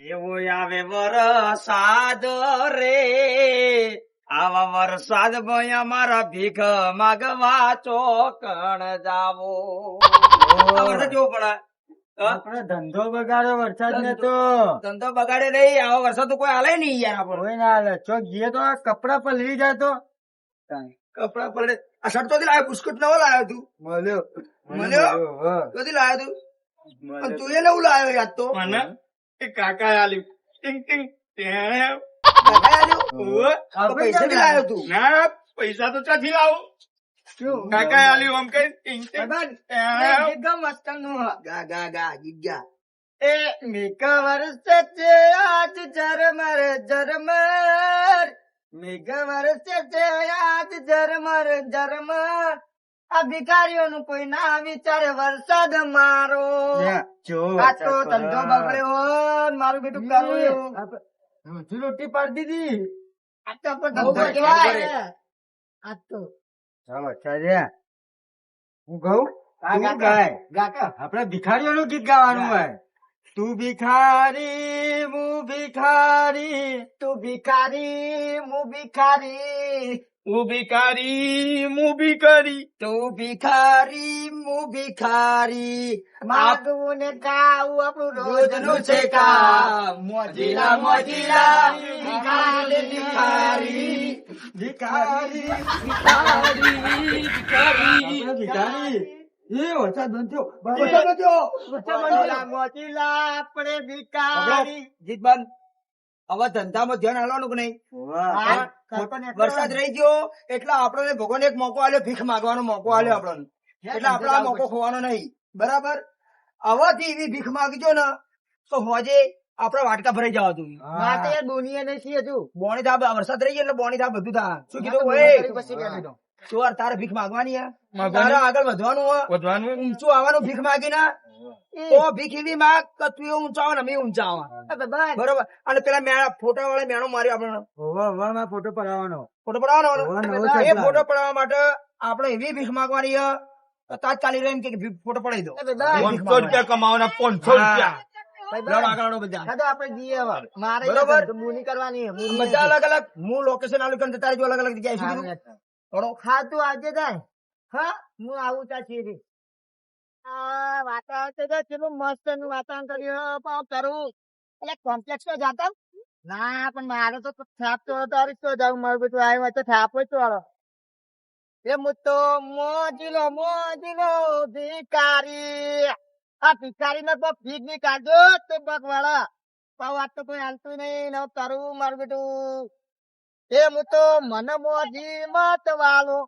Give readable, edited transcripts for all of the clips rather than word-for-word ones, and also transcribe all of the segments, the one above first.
એવો આવે વરસાદ રે, આવા વરસાદ ભાઈ અમારા ભીખ માગવા ચોકણ જાવો. આ વરસાદ કેવો પડે? આપણે ધંધો બગાડો વરસાદ ને તો ધંધો બગાડે નહીં, આવો વરસાદ તો કોઈ હાલે નહીં યાર. આપણે કોઈ ના હાલે. ચોક જઈએ તો આ કપડા પલળી જાય તો કપડા પડે. આ શર્ટ તો લાવ્યો, બિસ્કુટ નવો લાવ્યો તું. મળ્યો મળ્યો? હા. કદી લાવ્યો તું? અને તું એ નવું લાવ્યો યાદ તો. મને એ કાકા આલ્યું ટીંગ ટીંગ તેણે. કાકાએ આલ્યું? તો પૈસા થી લાવ્યો તું. ના પૈસા તો ક્યાંથી લાવું? કાકા આલ્યું આમ કઈ ટીંગ ટીંગ તેણે. ગા ગા ગા ગીત ગા. એ મેઘા વરસે છે આજ ઝરમર ઝરમર, મેઘા વરસે છે આજ ઝરમર ઝરમર, આ ભિખારીઓનું કોઈ ના વિચારે વરસાદ મારો. આ તો ધંધો બગડ્યો, મારું બેટું કરવું રોટી પાડી દીધી. આ તો પણ ધંધો કહેવાય. આ તો ચાલો ચાલ્યા. હું કહું તું ગાય. આપડે ભિખારીઓનું ગીત ગાવાનું હોય. તું ભિખારી હું ભિખારી, તું ભિખારી હું ભિખારી, હું ભિખારી હું ભિખારી. તું ભિખારી હું ભિખારી, માગવું ને ખાવું આપણું રોજનું છે કામ. મોજીલા મોજીલા ભિખારી ભિખારી ભિખારી ભિખારી ભિખારી. એ વરસાદ બંધ થયો, વરસાદ બંધ થયો. મોજીલા મોજીલા આપણે ભિખારી. ગીત બંધ. હવે ધંધામાં ધ્યાન હાલવાનું કે નહીં? વરસાદ રહી ગયો એટલે આપણને ભગવાન એક મોકો આલ્યો, ભીખ માંગવાનો મોકો આલ્યો આપણને. એટલે આપણે આ મોકો ખોવાનો નહીં. બરાબર? આવાથી એવી ભીખ માંગજો ને તો હોજે આપડા વાટકા ભરાઈ જવા તું. માટે દુનિયા ને છીએ તું. બોણી થા, વરસાદ રહી ગયો એટલે બોણી થા, બધું થા. શું કીધું? ચોર તારે ભીખ માંગવાની હે, તારે આગળ વધવાનું હે, વધવાનું. ઊંચું આવવાનું ભીખ માગીને. તો ભીખ એવી માંગ કે તું એ ઊંચા આવે ને અમે ઊંચા આવે. બરોબર? અને પેલા મેણા ફોટા વાળા મેણો માર્યો આપણને. ફોટો પડાવવાનો. ફોટો પડાવવાનો હોવા નવો ને? છે એ plan. ફોટો પડાવવા માટે આપણે એવી ભીખ માંગવાની હે કે તાત્કાલિક રહીને કે ફોટો પડાવી દો. 500 રૂપિયા કમાવાના 500 રૂપિયા. લો આગળ બધા. આપડે જઈએ હવે. મારે બરોબર. બુની કરવાની છે. બધા અલગ અલગ. હું લોકેશન આલું કે તારે જો અલગ અલગ જગ્યાએ શું કીધું? થોડો હા તું આજે જાય. હા હું આવું ત્યાં છીએ. વાતાવરણ તો કેટલું મસ્ત નું વાતાવરણ કર્યું પણ કરું એટલે કોમ્પ્લેક્સ તો જાતા ના પણ મારે તો થાપ તો તારી તો જાવ મારું બધું આવ્યું તો થાપ જ વાળો એ હું તો મોજીલો મોજીલો ભિખારી. આ ભિખારી ને તો ભીખ ની કાઢો તો બક વાળા પણ વાત તો કોઈ હાલતું નહીં ને તારું મારું બેટું એ હું તો મને મોજી મત વાળો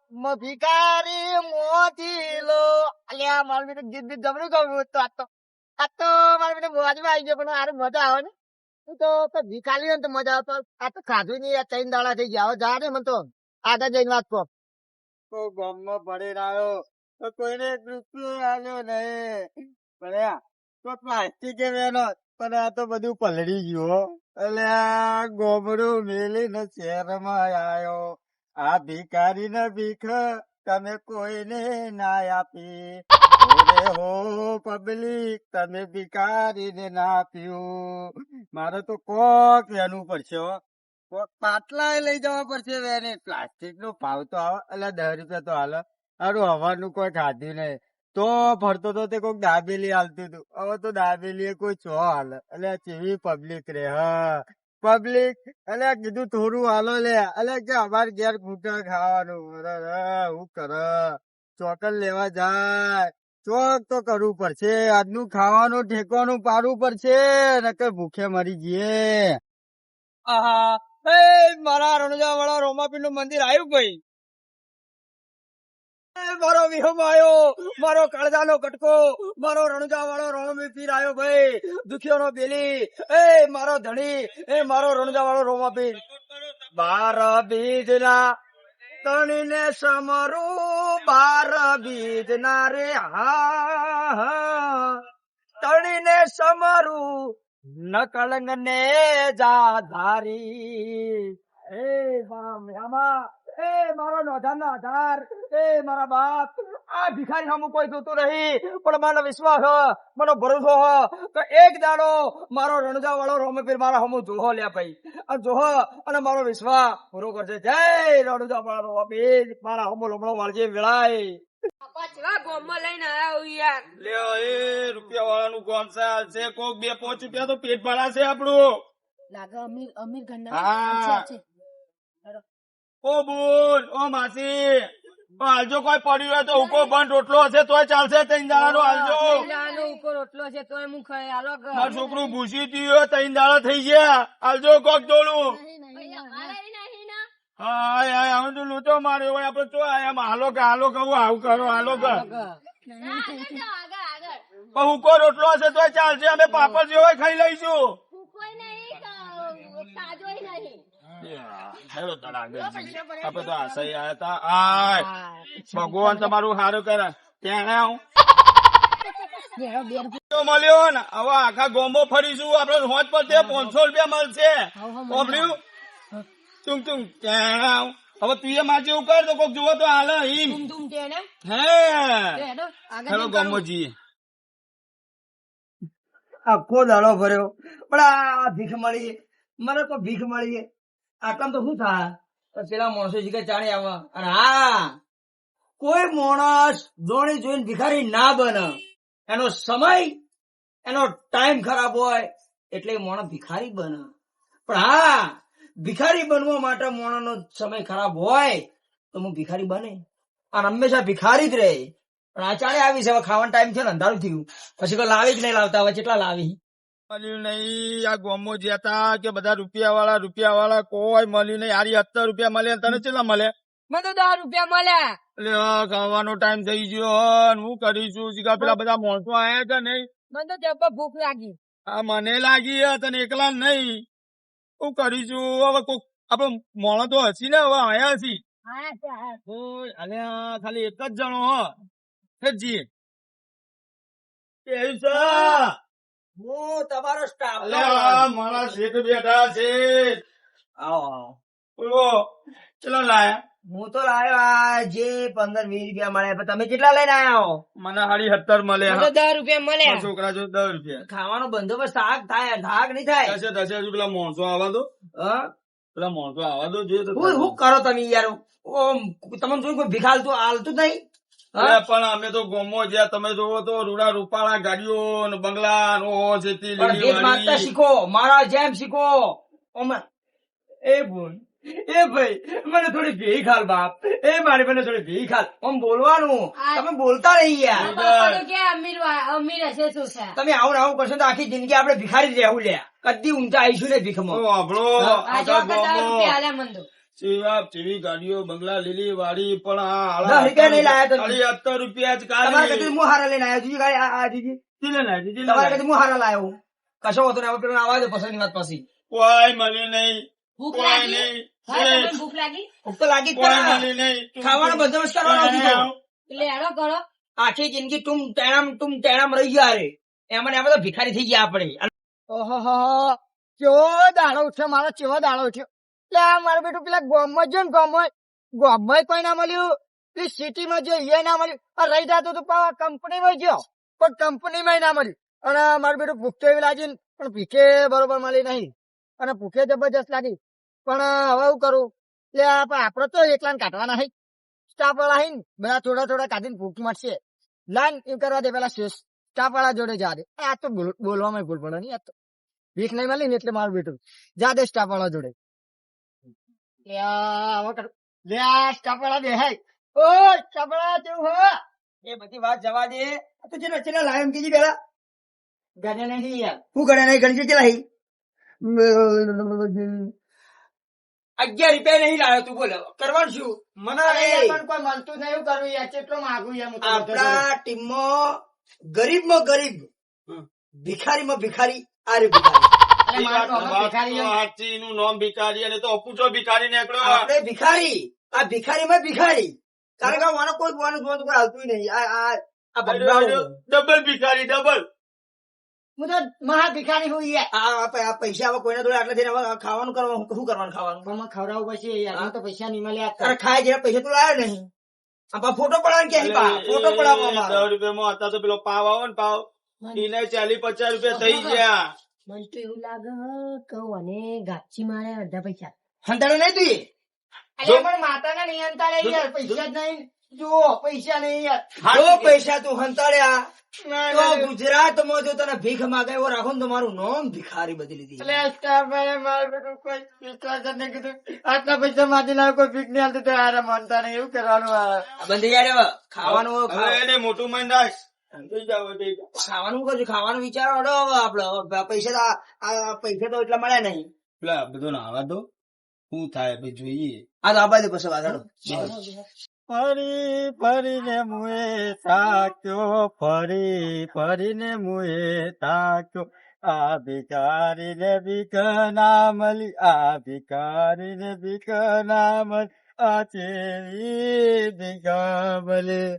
ભિખારી મોજીલો. અલ્યા મારું બેટું ગીત ગીત જબરું કહું તો આ તો મારું બેટું મોજમાં આવી ગયો પણ આરે મજા આવે ને. હું તો ભિખારી ને તો મજા આવે. આ તો ખાધું નહીં, આ 3 દાડા થઈ ગયા. હવે જા ને મને તો આગળ જઈને વાત કહો. તો ગામમાં પડી રહ્યો તો કોઈને એક રૂપિયો આવ્યો નહીં. પડ્યા તો પ્લાસ્ટિક વેનો પણ આ તો બધું પલળી ગયું. એટલે આ ગોબરું મેલીને શહેરમાં આવ્યો. આ ભિખારી ને ભીખ તમે કોઈને ના આપી. ઓરે હો પબ્લિક તમે ભિખારીને ના આપ્યું. મારે તો કોક વેનું પડશે હો. કોક પાટલા લઈ જવા પડશે વેને. પ્લાસ્ટિક નો ભાવ તો આવે એટલે 10 રૂપિયા તો હાલે. હારું હવાનું કોઈ ખાધું નહીં તો ફરતો તો તે કોઈક દાબેલી હાલતું હતું. હવે તો દાબેલી કોઈ ચો હાલે. એટલે કેવી પબ્લિક રે. હા પબ્લિક એટલે કીધું થોડું હાલો લે. એટલે કે અમારે ઘેર ફૂટા ખાવાનું. હું કરે ચોકન લેવા જાય. ચોક તો કરવું પડશે. આજનું ખાવાનું ઠેકવાનું પાડવું પડશે નકર ભૂખે મરી જઈએ. આહા, એ મારા રણજા વાળા રોમાપીર નું મંદિર આવ્યું ભાઈ. મારો વિહમ આવ્યો, મારો કાળજાનો કટકો, મારો રણજા વાળો રોમાપીર આવ્યો ભાઈ. દુખિયો નો બેલી, એ મારો ધણી, એ મારો રણજા વાળો રોમાપીર. 12 બીજના તણીને સમરું, 12 બીજના રે હા તણીને સમરું, નકળંગ ને જા ધારી. એ આમાં એ મારો નોધારનો આધાર, એ મારા બાપ, આ ભિખારી સામું કોઈ જોતું નહીં, પણ મારો વિશ્વાસ હ, મારો ભરોસો હ, તો એક દાડો મારો રણજા વાળો રોમપીર મારા સામું જોહો લે ભાઈ, અને જોહો અને મારો વિશ્વાસ પૂરો કરશે. જય રણજા વાળો રોમપીર, મારા સામું લમણો વાળજે વેળાય. લે એ રૂપિયા વાળાનું કોમ છે કોક 2-5 રૂપિયા તો પેટ ભરાશે આપણું. હા. ઓ બોલ, ઓ માસી, ઓ હાલજો કોઈ પડ્યું હોય તો ઉકો બંધ રોટલો હશે તોય ચાલશે. 3 દાડાનો હાલજો. મારું છોકરું ભૂસી થયું 3 દાડા થઈ ગયા. હાલજો કોક ડોલું. હા હવે તો લૂંટો માર્યો હોય આપડે તો હાલો કે કહું આવું કરો હાલો કે ઉકો રોટલો હશે તોય ચાલશે. અમે પાપડ જેવો ખાઈ લઈશું. હેલો તળાગરજી, આપડે તો આશય આયા તા. આય ભગવાન તમારું સારું કરે. ત્યાં આવું મળ્યો ને હવે આખા ગોમો ફરીશું. આપડે હોજ પર 500 રૂપિયા મળશે. ઓભળ્યું? તું ત્યાં આવ. હવે તું એ માં જેવું કર તો કોક જુઓ તો હાલ હિમ. હે હેલો ગોમોજી, આખો દાડો ભર્યો પણ આ ભીખ મળી, મને તો ભીખ મળી. આટલામ તો શું થાય? તો પેલા માણસો કે ચાણી આવે. અને હા, કોઈ માણસ જોણી જોઈને ભિખારી ના બને. એનો સમય, એનો ટાઈમ ખરાબ હોય એટલે માણસ ભિખારી બને. પણ હા, ભિખારી બનવા માટે માણસનો સમય ખરાબ હોય તો હું ભિખારી બને અને હંમેશા ભિખારી જ રહે. પણ આ ચાલે આવી છે, હવે ખાવાનો ટાઈમ છે ને, અંધારું થયું, પછી કોઈ લાવી જ નહીં લાવતા. હવે કેટલા લાવી? મળ્યું નહીં. આ ગોમો જતા કે બધા રૂપિયા વાળા કોઈ મળ્યું નહીં. હારી 70 રૂપિયા મળે. તને કેટલા મળે? મને તો 10 રૂપિયા મળ્યા. એટલે ખાવાનો ટાઈમ થઈ ગયો. હું કરીશું? પેલા બધા માણસો આયા કે નહીં? મને તો જબ્બર ભૂખ લાગી. આ મને લાગી તને એકલા નહીં. હું કરીશું? હવે કોક આપડે મોણો તો હસી ને હવે આયા હસી. અલ્યા ખાલી એક જ જણો જી કેવું છે? હું તમારો સ્ટાફ. અલ્યા મારા શેઠ બેઠા છે. બોલો કેટલા લાયા? હું તો લાયો આ જે 15-20 રૂપિયા મળ્યા. પણ તમે કેટલા લઈને આયા? મને હાડી 70 મળે. 10 રૂપિયા મળ્યા. છોકરા જો 10 રૂપિયા. ખાવાનો બંદોબસ્ત થાય નહીં થાય? થશે હજુ પેલા માણસો આવવા દો. હા? પેલા માણસો આવવા દો. જોઈએ તો શું કરો તમે યાર? ઓમ તમને જોયું કોઈ ભીખ હાલતું જ નહીં? અરે પણ અમે તો ગોમો જ્યાં તમે જોવો તો રૂડા રૂપાળા ગાડીઓ ને બંગલા નો જેતી પણ ભીખ માંગતા શીખો, મારા જેમ શીખો. એ બોલ, એ ભાઈ મને થોડી ભીખ હાલ બાપ. એ મારી મને થોડી ભીખ હાલ. આમ બોલવાનું, તમે બોલતા નહીં યાર. તમે આવું ને આવું કરશો તો આખી જિંદગી આપણે ભિખારી જ રહેવું લે. કદી ઊંચા આવીશું ને ભીખમાં. ચીવી ગાડીઓ બંગલા લીલી વાડી પણ 10 રૂપિયા નહીં લાયા તમે. 70 રૂપિયા જ તમારે કાઢી. કદી હું હારા લઈને આવ્યો. જીજી ગાડી આ જીજી જીલે લાય, જીલે તમારે લાય. કદી હું હારા લાયો. કશો હતો ને હવે પેલો આવા દો પછીની વાત પછી. કોઈ મળી નહીં. ભૂખ કોઈ લાગી? નહીં. હા, તમને ભૂખ લાગી? ભૂખ તો લાગી જ કોઈ ખરા. મળી નહીં. ખાવાનો બંદોબસ્ત કરવાનો કીધો. એટલે હેડો કરો. આખી જિંદગી તુમ ટેણામ રહી ગયા રે. એમાં ને એમાં તો ભિખારી થઈ ગયા આપણે. ઓહો, કેવો દાડો ઉઠ્યો મારો, કેવો દાડો ઉઠ્યો. એટલે મારું બેટું પેલા ગામમાં જો ને ગામમાં કોઈ ના મળ્યું, પેલી સિટીમાં જો એ ના મળ્યું. રહી જતો તો કંપનીમાં ગયો પણ કંપનીમાં ના મળ્યું. અને મારું બેટું ભૂખ તો એવી લાગી ને, પણ ભીખે બરોબર મળી નહીં અને ભૂખે જબરજસ્ત લાગી. પણ હવે હું કરું? એટલે આપડે તો એકલા કાઢવાના હઈ, સ્ટાફ વાળા હઈ ને બધા થોડા કાઢીને ભૂખ મળશે. લાઈન એમ કરવા દે પેલા સ્ટાફ વાળા જોડે જા દે. આ તો બોલવામાં ભૂલ પડે નહીં. આ તો ભીખ નહીં મળી ને એટલે મારું બેટું જા દે સ્ટાફ વાળા જોડે. સ્ટાફ વાળા દે હાય. ઓ સ્ટાફ વાળા કેવું હો? એ બધી વાત જવા દે. તું ચેલા લાયો એમ કીધી પેલા? ગણ્યા નહીં યાર. શું ગણ્યા નહીં? ગણશે ચેલા હઈ? 11 રૂપિયા નહીં લાવ્યો. તું બોલો કરવાનું શું? મને કોઈ મળતું નહીં. એવું કરવું યાર, કેટલો માગું યાર. આપણા ટીમમાં ગરીબમાં ગરીબ, ભિખારીમાં ભિખારી. આરે હાચી નું નામ ભિખારી અને તો અપૂચો ભિખારી નીકળ્યો. આપણે ભિખારી, આ ભિખારીમાં ભિખારી. કારણ કે વાનો કોઈ હાલતું નહીં. આ ડબલ ભિખારી, ડબલ. હું તો મહા ભિખારી હું યાર. આ પૈસા હવે કોઈના જોડે આટલા થઈને હવે ખાવાનું કરવાનું શું કરવાનું ખાવાનું પણ મને ખવડાવવું પડશે યાર. મને તો પૈસા નહીં મળ્યા. અરે ખાય જેવા પૈસા તો લાવ્યો નહીં આ ફોટો પડાવ કે ફોટો પડાવવા $10 રૂપિયામાં હતા તો પેલો પાવ આવો ને પાવ એને 40-50 રૂપિયા થઈ ગયા. મને તો એવું લાગે કે મને ગાછી મારે અડધા પૈસા. હંતાડો નહીં તું અરે પણ માતાના નહીં અંતાડે યાર. પૈસા જ નહીં. જો પૈસા નહીં યાર. જો પૈસા તું હંતાડ્યા તો ગુજરાતમાં જો તને ભીખ માંગે એવો રાખો ને તો મારું નામ ભિખારી બદલી દીધી. એટલે આ સ્ટાફ વાળા મારા બેટું કોઈ વિશ્વાસ જ નહીં કીધું. આટલા પૈસા માંથી લાવ કોઈ ભીખ નહીં હાલતું તો આરામ માનતા નહીં. એવું કરવાનું આ. આ બંધ યાર હવે ખાવાનું હવે એને મોટું મન રાખ. થઈ જાવ, થઈ જાવ. ખાવાનું કરજો ખાવાનું વિચારો હડો હવે આપડે હવે પૈસા તો આ પૈસા તો એટલા મળ્યા નહીં. પેલા બધો ના આવા દો શું થાય પછી જોઈએ. આ તો આ બાજુ પછી વાત હડો. ફરી ફરીને મુએ તાક્યો, ફરી ફરીને મુએ તાક્યો, આ ભિખારીને ભીખ ના મળી, આ ભિખારીને ભીખ ના મળી, આ ચેવી ભીખ મળી.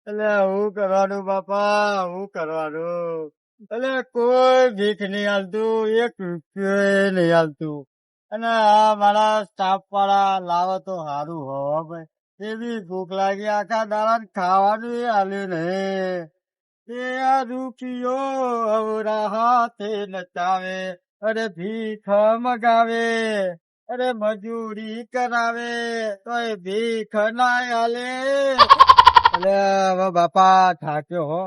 એટલે હું કરવાનું બાપા, હું કરવાનું? એટલે કોઈ ભીખ નહીં હાલતું, એક રૂપિયો નહીં હાલતું. અને આ મારા સ્ટાફ વાળા લાવો તો સારું હોય ભાઈ. એવી ભૂખ લાગી આખા દાડા ખાવાનું હાલ્યું નહીં. તે આ રૂપિયો અવરા હાથે નચાવે, અરે ભીખ મગાવે, અરે મજૂરી કરાવે તોય ભીખ ના હાલે. એટલે હવે બાપા થાક્યો હો,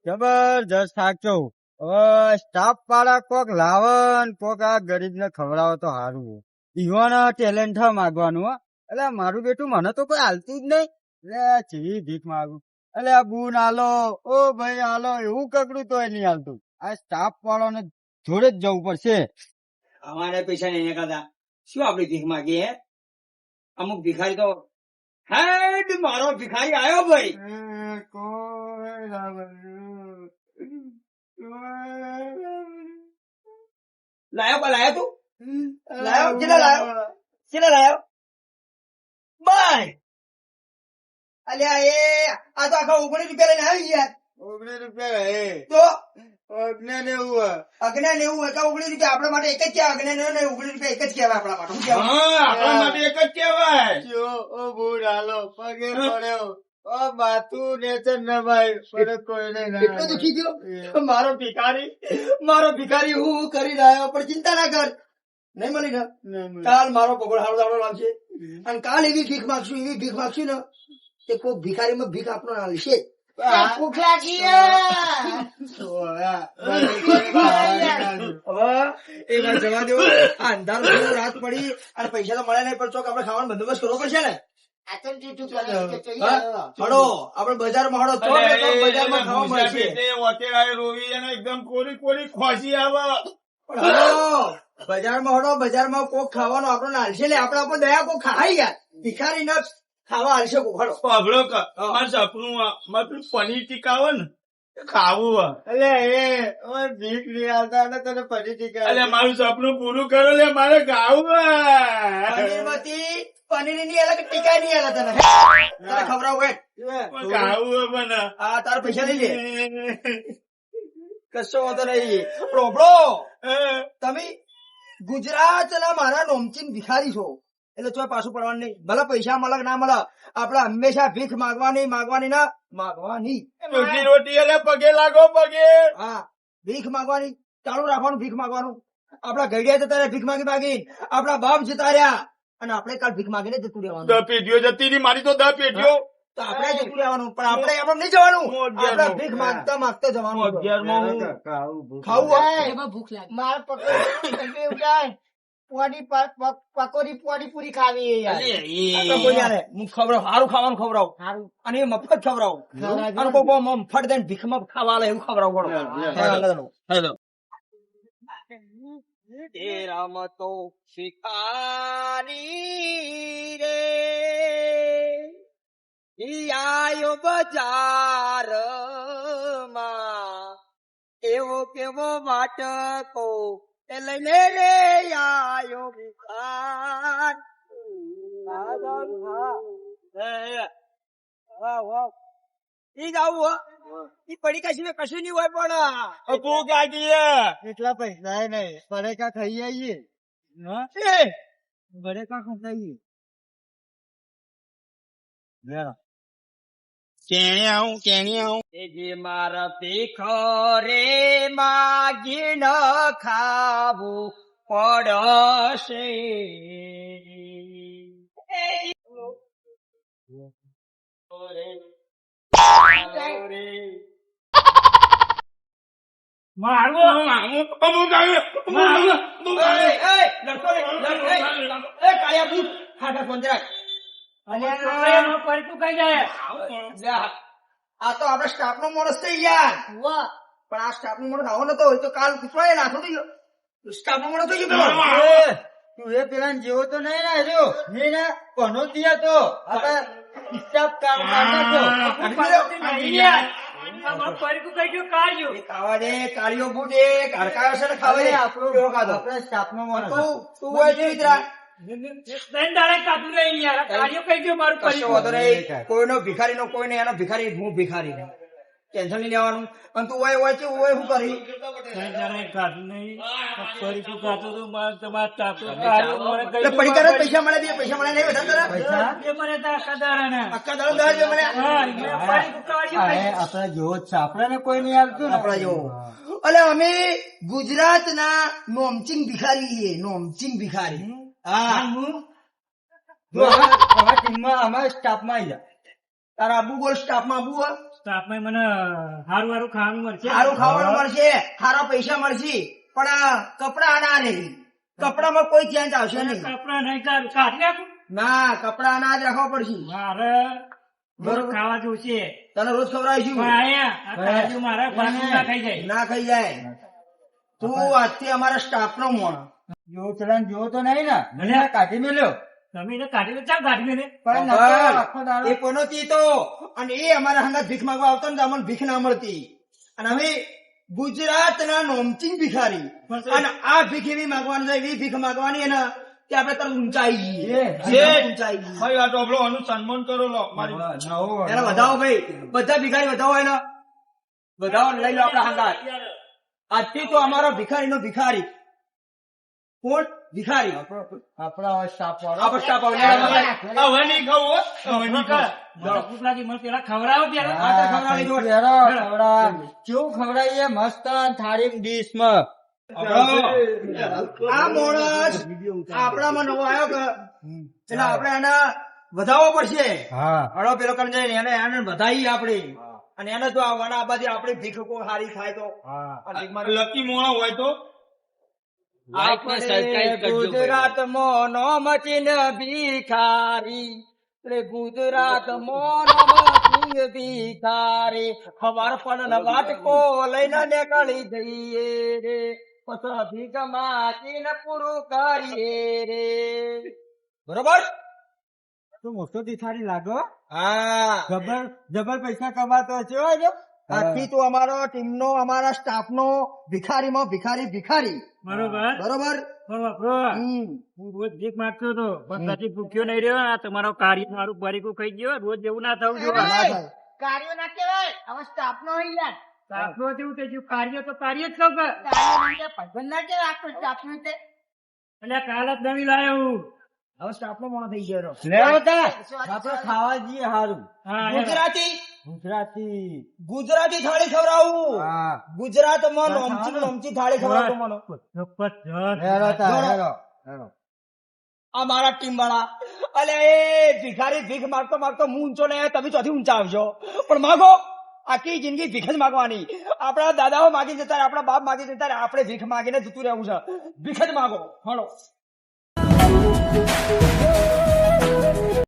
જબરજસ્ત થાક્યો. હવે સ્ટાફ વાળા કોક લાવન કોક આ ગરીબ ને ખવડાવો તો સારું હોય. ઈવાનો ટેલેન્ટ માગવાનું હો. એટલે મારું બેટું મને તો કોઈ હાલતું જ નહીં. એટલે ચીવી ભીખ માંગુ. એટલે આ બૂન હાલો, ઓ ભાઈ હાલો, એવું કકડું તોય નહીં હાલતું. આ સ્ટાફ વાળાને જોડે જ જવું પડશે. અમારે પૈસા નહીં કરતા શું આપડી ભીખ માંગીએ? અમુક ભિખારી તો હેડ મારો ભિખારી આવ્યો ભાઈ. લાયો તું લાયો કેટલા લાયો બાય. અલ્યા એ આ તો આખા 19 રૂપિયા લઈને આવી યાર. 19 રૂપિયા તો અજ્ઞાન એવું અજ્ઞાન એવું હોય તો 19 રૂપિયા આપણા માટે એક જ કહેવાય. અજ્ઞાન ને 19 રૂપિયા એક જ કહેવાય આપણા માટે. શું કહેવાય? આપણા માટે એક જ કહેવાય. ઓ બૂઢ હાલો પગે પડ્યો. ઓ માથું નેચર ના ભાઈ પણ કોઈ નહીં. એટલો દુખી ગયો મારો ભિખારી હું કરી રહ્યો પણ ચિંતા ના કર નહીં મળી ને. કાલ મારો પગડ હારો દાડો લાવશે અને કાલ એવી ભીખ માગશું ને કે કોઈ ભિખારીમાં ભીખ આપણો ના લેશે. ભૂખ લાગી હવે એમાં જવા દો. આ અંધારું થયું, રાત પડી અને પૈસા તો મળ્યા નહીં પણ ચોક આપણે ખાવાનો બંદોબસ્ત કરવો પડશે ને. હડો આપડે બજારમાં હડો ચોક બજારમાં ખાવા મળશે. રોવી અને એકદમ કોરી કોરી ખોસી આવે. બજારમાં હડો બજારમાં કોક ખાવાનો આપણો હાલશે લે. આપડે આપણે દયા કોક ખાઈ યાર ભિખારી ન ખાવા હાલશે કોક હડો. પાભળો મારું સપનું મારે પેલું પનીર ટીકા આવે ને એ ખાવું એટલે એ ભીખ નહીં આવતા ને તને પડી ટીકા. એટલે મારું સપનું પૂરું કરો લે, મારે ખાવું પનીરમાંથી પનીર ની અલગ ટીકા ની અલગ તને ખવડાવું ખાવું મને. હા તારા પૈસા લઈ લે કશો વાંધો નહીં. પ્રોબ્લો તમે ગુજરાતના મારા નોમચીન ભિખારી છો એટલે ચોય પાછું પડવાનું નહીં. ભલે પૈસા મળે ના મળે આપડે હંમેશા ભીખ માગવાની ના માગવાની. રોટી રોટી એટલે પગે લાગો પગે. હા ભીખ માગવાની ચાલુ રાખવાનું. ભીખ માગવાનું આપડા ઘડિયા જતા રહ્યા ભીખ માગી આપડા બાપ જતા રહ્યા અને આપણે કાલ ભીખ માગીને જતું રહેવાનું. 10 પેઢીઓ જતી રહી મારી તો 10 પેઢીઓ. તો આપણે જતું રહેવાનું પણ આપણે નહીં જવાનું. આપણે ભીખ માગતા જવાનું. ખાવું ભૂખ લાગી મારે પકોડી પૂરી ખાવી યાર. હું ખવડાવું સારું ખાવાનું ખવડાવું અને એ મફત ખવડાવું અને કોઈ બહુ મફત દઈને ભીખમાં ખાવા લે એવું ખવડાવું. હેલો રમતો શિકારી રે આયો બજાર માં એવો કેવો વાટકો એ લઈને રે આયો ભિખાર. ઈ જ આવું હો ઈ પડી કશું કશું નહીં હોય પણ ભૂખ લાગી છે. એટલા પૈસા નહીં પરેકા ખાઈ આવીએ એ પરેકા ખાઈ કેણી આવું એ જે મારા ભીખો રે માગી ન ખાવું પડશે આ તો આપડે સ્ટાફ નો માણસ છે યાર પણ આ સ્ટાફ નો માણસ આવો નતો હોય તો કાલ પૂછવાય નાખો તો સ્ટાફ નો માણસ તો પેલો તું એ પેલા જેવો તો નહીં ને હજુ નહીં ને કોનો દિયા તો આપણે હિસાબ ખાવા દે કાળીઓ બૂટ એક હડકાયો છે ને ખાવા દે આપણો ખાધો આપણે સ્ટાફ નો માણસ તું હોય છે મિત્રા કશો વાંધો નહીં કોઈનો ભિખારી નો કોઈ નહીં એનો ભિખારી હું ભિખારી નહીં ટેન્શન નહીં લેવાનું અને તું હોય છે હોય શું કરી એટલે પડી કરે પૈસા મળે દે પૈસા મળે નહીં વધારે આખા દાડો દસ મળે આપડે જેવો જ છે આપડે ને કોઈ નહીં આવતું ને આપડા જેવો એટલે અમે ગુજરાત ના નોમચીંગ ભિખારી છીએ નોમચીંગ ભિખારી હા જો અમારા ટીમમાં અમારા સ્ટાફમાં આવી જા તારા આબુ બોલ સ્ટાફમાં આબુ હોય મને સારું ખાવાનું મળશે. સારું ખાવાનું મળશે સારા પૈસા મળશે પણ કપડા ના રહે કપડામાં કોઈ ચેન્જ આવશે નહીં કપડા નહીં કાઢી નાખું. ના કપડા ના જ રાખવા પડશે મારે બરોબર ખાવા જોશે તને રોજ ખવડાવીશું પણ આયા આ કાજુ મારા પાછું ના ખાઈ જાય. ના ખાઈ જાય તું આજથી અમારા સ્ટાફ નો મોણ જેવો ચલણ જેવો તો નહીં ને મને કાઢી મેલ્યો તમે એને કાઢી ચાલ કાઢી મેલે પણ નકર આખો દાડો એ કોનો તો અને એ અમારા હંગાત ભીખ માંગવા આવતો ને તો અમને ભીખ ના મળતી અને અમે ગુજરાત ના નોમચીન ભિખારી અને આ ભીખ એવી માંગવાની છે એવી ભીખ માંગવાની ને કે આપણે તરત ઊંચાઈ જઈએ ઊંચાઈ જઈએ. ભાઈ આ ડોબલો આનું સન્માન કરો લો મારી એને વધાવો ભાઈ બધા ભિખારી વધાવો એને વધાવો ને લઈ લો આપડા હંગાત આજથી તો અમારો ભિખારી નો ભિખારી કોણ ભિખારી આપડા સ્ટાફ વાળો આપણા સ્ટાફ હવે નહીં ખાવું હો. હવે નહીં ખાવું. પુતલાજી મને પેલા ખવડાવો ત્યારે કેવું ખવડાવીએ મસ્ત થાળી ડીશ માં આ માણસ આપણામાં નવો આવ્યો કે એટલે આપણે એને વધાવવો પડશે હા હળો પેલો કરી જાય એને એને વધાવી આપણે અને એને જો આવવાના આ બાજુ આપણી ભીખ કોઈ સારી થાય તો હા આ ભીખમાં લકી મોણા હોય તો ગુજરાત મોનો મચીને ભિખારી ગુજરાત મોનો મચીને ભિખારી ખબર પણ વાટકો લઈને નીકળી જઈએ રે પછી ભીખ માચીને પૂરું કરીએ રે બરોબર તું મોટો ભિખારી લાગો હા જબર પૈસા કમાતો છે હો જો. આથી તો અમારો ટીમ નો અમારા સ્ટાફ નો ભિખારીમાં ભિખારી ભિખારી બરોબર બરોબર હું રોજ ભીખ માંગતો હતો પણ પછી ભૂખ્યો નહીં રહ્યો. આ તમારો કાર્ય મારું બરીકું ખાઈ ગયો. રોજ જેવું ના થવું જોઈએ. કાર્યો ના કેવાય હવે સ્ટાફ નો યાર સાચું કેવું કે જો કાર્ય તો કાર્ય જ કહું કે પૈસા ના કેવાય આખો સ્ટાફ નો તે એટલે કાલ જ નવી લાયો હું. હવે સ્ટાફ નો મોણો થઈ ગયો આપડે ખાવા જઈએ હારું હા ગુજરાતી ગુજરાતી ગુજરાતી થાળી ખવડાવું હા ગુજરાતમાં નોમચી નોમચી થાળી ખવડાવતો મને હેરો તા હેરો આ મારા ટીમ વાળા અલે એ ભિખારી ભીખ માગતો માગતો હું ઊંચો ને તમે ચોથી ઊંચા આવજો પણ માગો આખી જિંદગી ભીખ જ માગવાની આપણા દાદાઓ માગી જતા આપણા બાપ માગી જતા આપણે ભીખ માગીને જતું રહેવું છે ભીખ જ માગો હળો